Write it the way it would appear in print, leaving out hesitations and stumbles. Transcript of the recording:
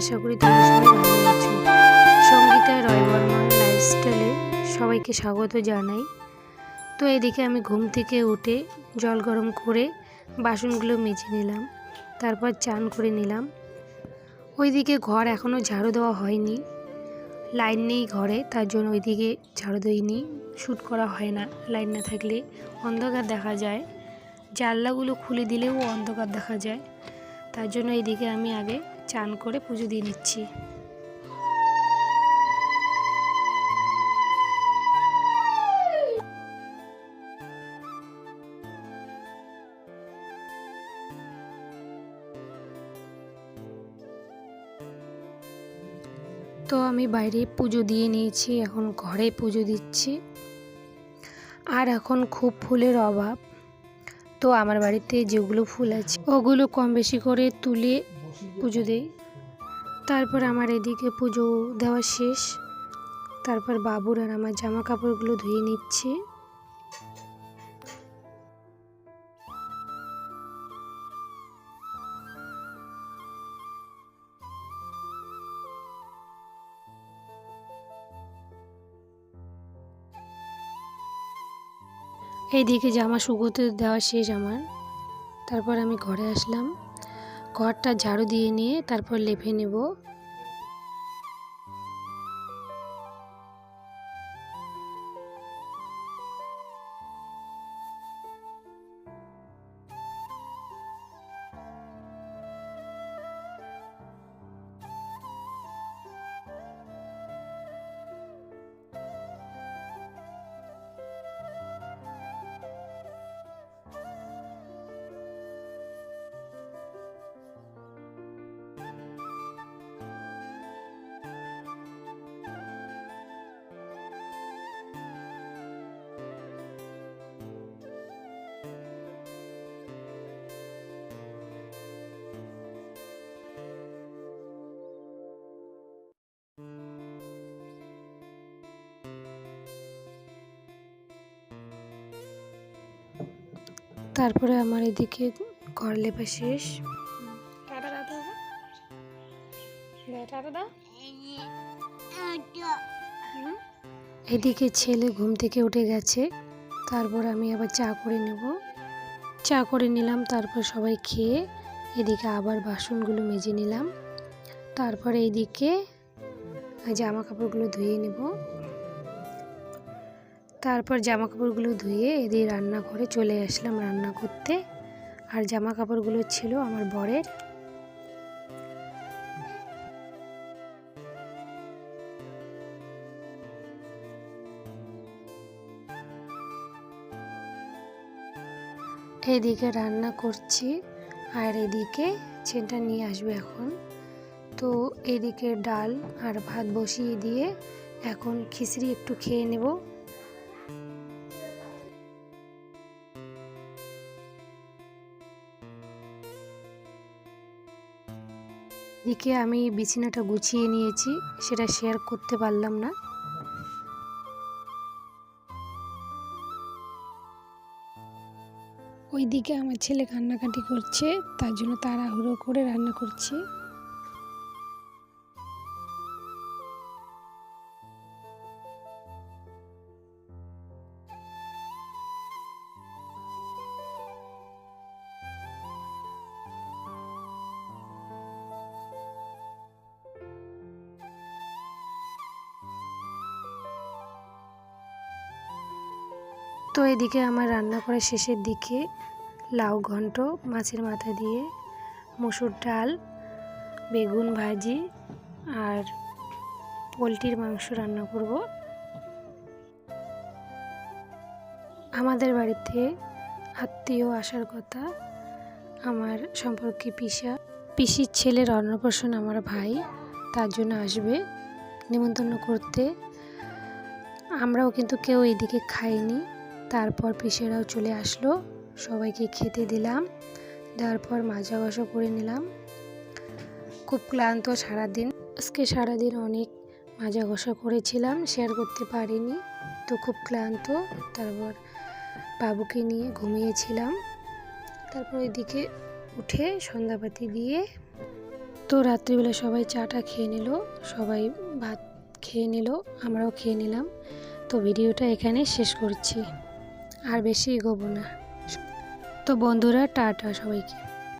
আশা করি তোমরা সবাই ভালো আছো। সঙ্গীতা রয় বর্মন লাইফস্টাইলে সবাইকে স্বাগত জানাই। তো এদিকে আমি ঘুম থেকে উঠে জল গরম করে বাসনগুলো মেজে নিলাম, তারপর চান করে নিলাম। ওইদিকে ঘর এখনও ঝাড়ু দেওয়া হয়নি, লাইন নেই ঘরে, তার জন্য ওইদিকে ঝাড়ু দিইনি। শ্যুট করা হয় না, লাইন না থাকলে অন্ধকার দেখা যায়, জানলাগুলো খুলে দিলেও অন্ধকার দেখা যায়। তার জন্য এইদিকে আমি আগে চান করে পুজো দিয়ে নিচ্ছি। তো আমি বাইরে পুজো দিয়ে নিয়েছি, এখন ঘরে পুজো দিচ্ছি। আর এখন খুব ফুলের অভাব, তো আমার বাড়িতে যেগুলো ফুল আছে ওগুলো কম বেশি করে তুলে পুজো দেই। তারপর আমার এদিকে পুজো দেওয়া শেষ, তারপর বাবুর আর আমার জামা কাপড়গুলো ধুয়ে নিচ্ছি। এইদিকে জামা শুকোতে দেওয়া শেষ আমার, তারপর আমি ঘরে আসলাম, ঘরটা ঝাড়ু দিয়ে নিয়ে তারপর লেপে নেব। তারপরে আমার এদিকে ঘর লেপা শেষ। এদিকে ছেলে ঘুম থেকে উঠে গেছে, তারপর আমি আবার চা করে নেব। চা করে নিলাম, তারপর সবাই খেয়ে এদিকে আবার বাসনগুলো মেজে নিলাম। তারপর এইদিকে জামা কাপড়গুলো ধুয়ে নেব। তারপর জামা কাপড়গুলো ধুয়ে এদিকে রান্নাঘরে চলে আসলাম রান্না করতে। আর জামা কাপড়গুলো ছিল আমার বরের। এদিকে রান্না করছি, আর এদিকে ছেলেটা নিয়ে আসবে এখন। তো এদিকে ডাল আর ভাত বসিয়ে দিয়ে এখন খিচড়ি একটু খেয়ে নেব। এদিকে আমি বিছানাটা গুছিয়ে নিয়েছি, সেটা শেয়ার করতে পারলাম না। ওইদিকে আমার ছেলে কান্নাকাটি করছে, তার জন্য তাড়াহুড়ো করে রান্না করছি। তো এদিকে আমার রান্না করা শেষের দিকে লাউ ঘন্ট মাছের মাথা দিয়ে, মসুর ডাল, বেগুন ভাজি আর পোলট্রির মাংস রান্না করব। আমাদের বাড়িতে আত্মীয় আসার কথা, আমার সম্পর্কে পিসির ছেলের অন্নপ্রাশন আমার ভাই, তার জন্য আসবে নিমন্ত্রণ করতে। আমরাও কিন্তু কেউ এইদিকে খাইনি। তারপর পিসেরাও চলে আসলো, সবাইকে খেতে দিলাম, দেওয়ার পর মাজা ঘষা করে নিলাম। খুব ক্লান্ত সারাদিন, আজকে সারাদিন অনেক মাজা ঘষা করেছিলাম, শেয়ার করতে পারিনি, তো খুব ক্লান্ত। তারপর বাবুকে নিয়ে ঘুমিয়েছিলাম। তারপর এদিকে উঠে সন্ধ্যাবাতি দিয়ে তো রাত্রিবেলা সবাই চাটা খেয়ে নিল, সবাই ভাত খেয়ে নিল, আমরাও খেয়ে নিলাম। তো ভিডিওটা এখানে শেষ করছি, আর বেশি এগোবো না। তো বন্ধুরা, টাটা সবাইকে।